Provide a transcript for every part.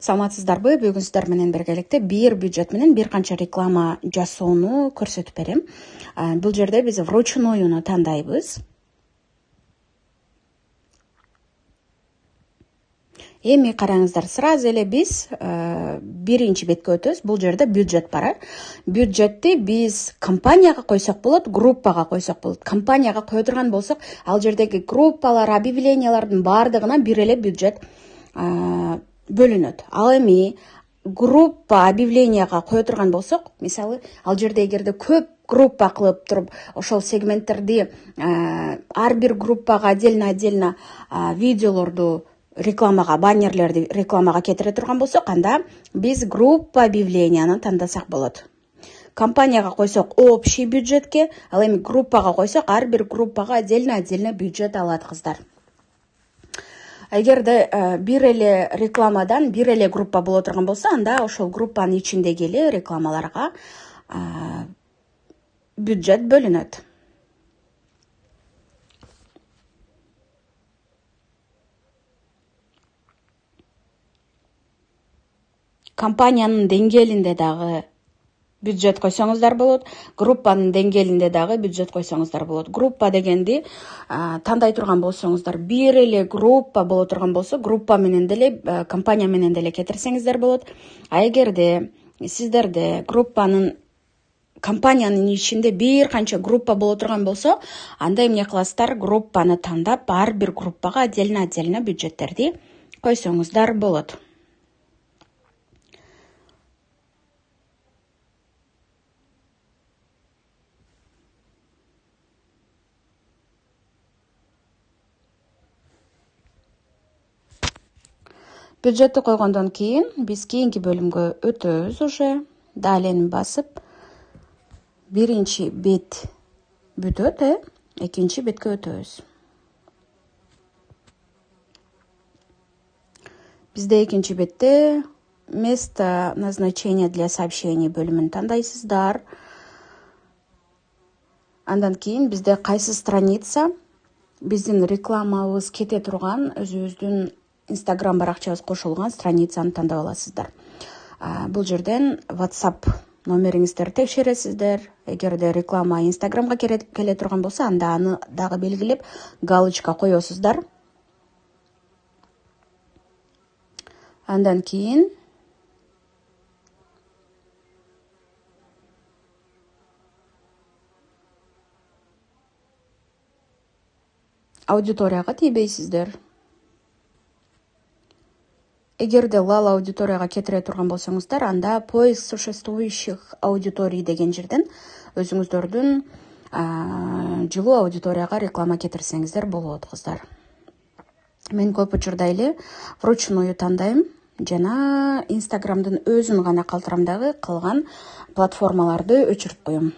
Саламатсыздарбы? Бүгүн сиздер менен биргеликте бир бюджет менен бир канча реклама жасоону көрсөтүп берем. Бул жерде биз вручнуюну тандайбыз. Эми караңыздар, сразу эле биз биринчи бетке өтөбүз. Бул жерде бюджет бар. Бюджетти биз компанияга койсок болот, группага койсок болот. Компанияга кое турган болсок, ал жердеги группалар, объявлениялардын баардыгына бир эле бюджет бөлүнөт. Ал эми группа объявленияга кое турган болсок, мисалы, ал жерде эгерде көп группа кылып туруп, ошол сегменттерди ар бир группага отдельно видеолорду рекламага, баннерлерди рекламага кетире турган болсок, анда биз группа объявленияны тандасак болот. Компанияга койсок общий бюджетке, ал эми группага койсок, ар бир группага отдельно бюджет алат кыздар. Эгерде бир эле рекламадан бир эле группа боло турган болсо, анда ошол группанын ичиндеги эле рекламаларга бюджет бөлүнөт. Компаниянын деңгээлинде дагы бюджет койсоңуздар болот, группанын деңгээлинде дагы бюджет койсоңуздар болот. Группа дегенди тандай турган болсоңуздар, бир эле группа боло турган болсо, группа менен деле, компания менен деле кетирсеңиздер болот. А эгерде сиздерде компаниянын ичинде бир канча группа боло турган болсо, анда эмне кыласыздар? Группаны тандап, ар бир группага отдельно бюджеттерди койсоңуздар болот. Бюджетти койгондон кийин биз кийинки бөлүмгө өтөбүз уже. Далени басып, биринчи бет бүтөт, экинчи бетке өтөбүз. Бизде экинчи бетте место назначения для сообщений бөлүмүн тандайсыздар. Андан кийин бизде кайсы страница биздин рекламабыз кете турган, өзүбүздүн Instagram баракчабыз кошулган страницаны тандап аласыздар. Бул жерден WhatsApp номериңиздерди текшересиздер. Эгерде реклама Instagramга келе турган болсо, анда аны дагы белгилеп, галочка коесуздар. Андан кийин аудиторияга тийбейсиздер. Эгерде лал аудиторияга кетире турган болсоңуздар, анда поиск существующих аудиторий деген жерден өзүңүздөрдүн жылуу аудиторияга реклама кетирсеңиздер болот кыздар. Мен көп учурда эле вручную тандайм жана Instagramдын өзүн гана калтырам, дагы калган платформаларды өчүрүп коем.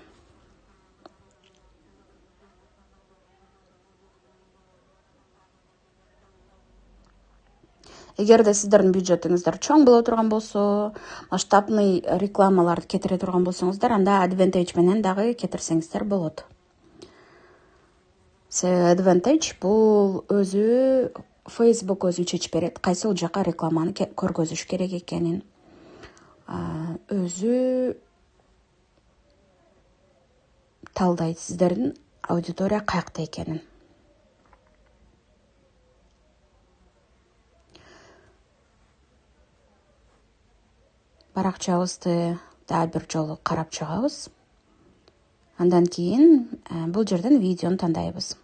Эгерде сиздердин бюджетиңиздер чоң боло турган болсо, масштабный рекламаларды кетире турган болсоңуздар, анда Advantage менен дагы кетирсеңиздер болот. Advantage бул өзү Facebook өзү чечип берет, кайсыл жака рекламаны көргөзүш керек экенин. Өзү талдайт сиздердин аудитория каякта экенин. Баракчабызды дагы бир жолу карап чыгабыз. Андан кийин бул жерден видеону тандайбыз.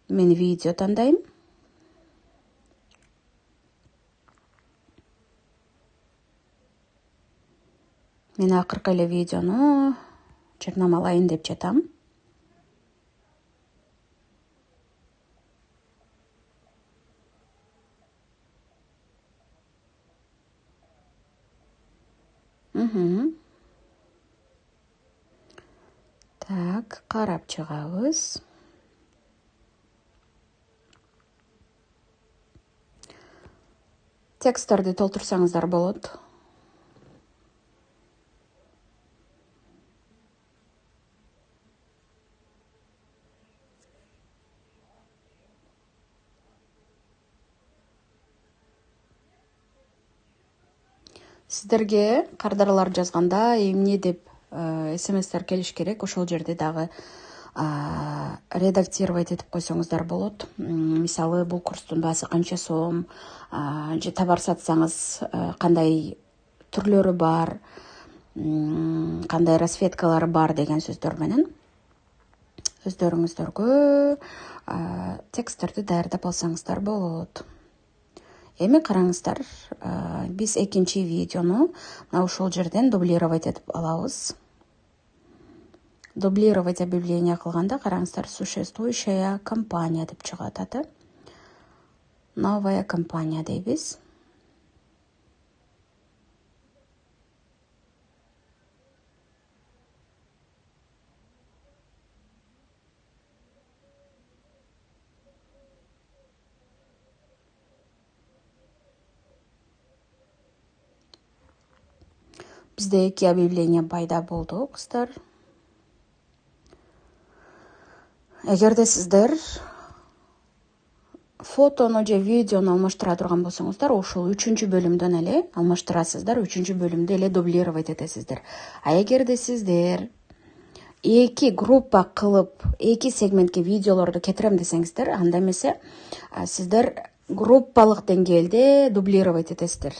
Мен видео тандайм. Мен акыркы эле видеону жарнамалайын деп жатам. Так, карап чыгабыз. Тексттерди толтурсаңыздар болот. Сіздерге кардарлар жазганда эмне деп смстер келиш керек, ошол жерде дагы редактировать этип койсоңуздар болот. Мисалы, бул курстун баасы канча сом, же товар сатсаңыз кандай түрлөрү бар, кандай расцветкалары бар деген сөздөр менен өздөрүңүздөргө тексттерди даярдап алсаңыздар болот. Эми караңыздар, биз экинчи видеону мына ушул жерден дублировать этип алабыз. Дублировать объявление кылганда караңыздар, существующая компания деп чыгат аты. Новая компания дейбиз. Бизде 2 объявление пайда болду, кыздар. Эгерде сиздер фотону же видеону алмаштыра турган болсоңуздар, ошол 3 бөлүмдөн эле алмаштырасыздар, 3 бөлүмдө эле дублировать этесиздер. А эгерде сиздер 2 группа кылып, 2 сегментке видеолорду кетирем десеңиздер, анда эмесе сиздер группалык деңгээлде дублировать этесиздер.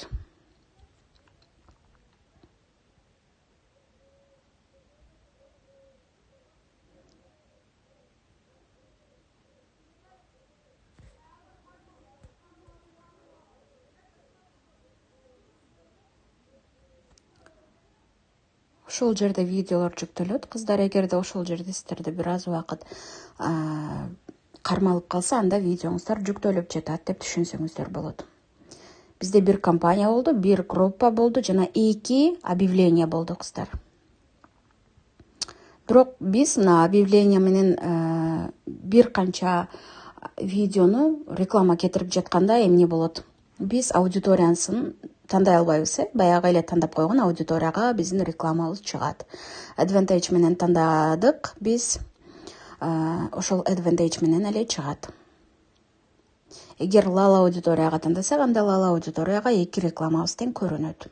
Ошол жерде видеолор жүктөлөт, кыздар. Эгерде ошол жерде сиздерде бир аз убакыт кармалып калса, анда видеоңуздар жүктөлүп жатат деп түшүнсөңүздөр болот. Бизде бир компания болду, бир группа болду жана 2 объявление болду, кыздар. Бирок биз мына объявление менен бир канча видеону реклама кетирип жатканда эмне болот? Биз аудиториясын тандай албайбыз, баягы эле тандап койгон аудиторияга биздин рекламабыз чыгат. Advantage менен тандадык, биз ошол advantage менен эле чыгат. Эгер лал аудиторияга тандасак, анда лал аудиторияга 2 рекламабыз тең көрүнөт.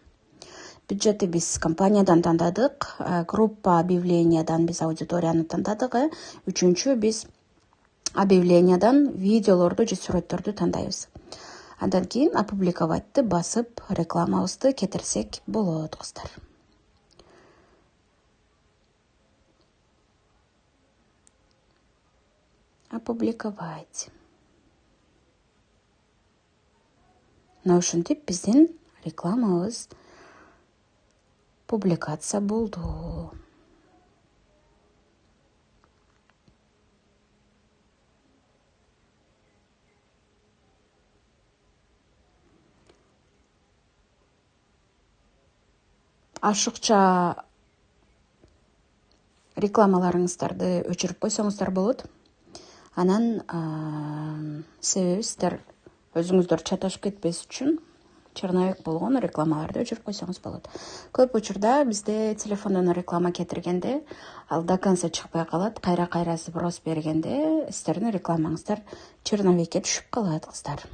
Бюджетти биз компаниядан тандадык, группа объявлениядан биз аудиторияны тандадык, үчүнчү биз объявлениядан видеолорду же сүрөттөрдү тандайбыз. Андан кийин опубликоватты басып рекламабызды кетирсек болот, кыздар. Опубликовать. Мына ушинтип биздин рекламабыз публикация болду. Ашыкча рекламаларыңыздарды өчүрүп койсоңуздар болот. Анан себеби сиздер өзүңүздөр чаташып кетпес үчүн черновик болгон рекламаларды өчүрүп койсоңуз болот. Көп учурда бизде телефондон реклама кетиргенде ал до конца чыкпай калат. Кайра сброс бергенде сиздердин рекламаңыздар черновикке түшүп калат, кыздар.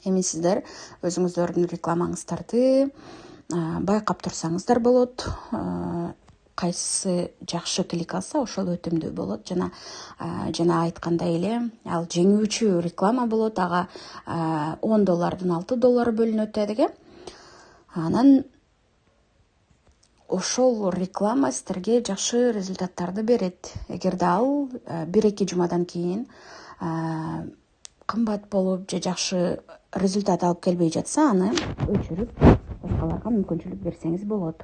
Эми сиздер өзүңүздөрдүн рекламаңыздарды байкап турсаңыздар болот. Кайсы жакшы клик алса, ошол өтүмдүү болот. Жана айткандай эле, ал жеңүүчү реклама болот. Ага $10 $6 бөлүнөт деди. Анан ошол реклама сиздерге жакшы результаттарды берет. Эгерде ал 1-2 жумадан кийин кымбат болуп же жакшы результат алып келбей жатса, аны өчүрүп башкаларга мүмкүнчүлүк берсеңиз болот.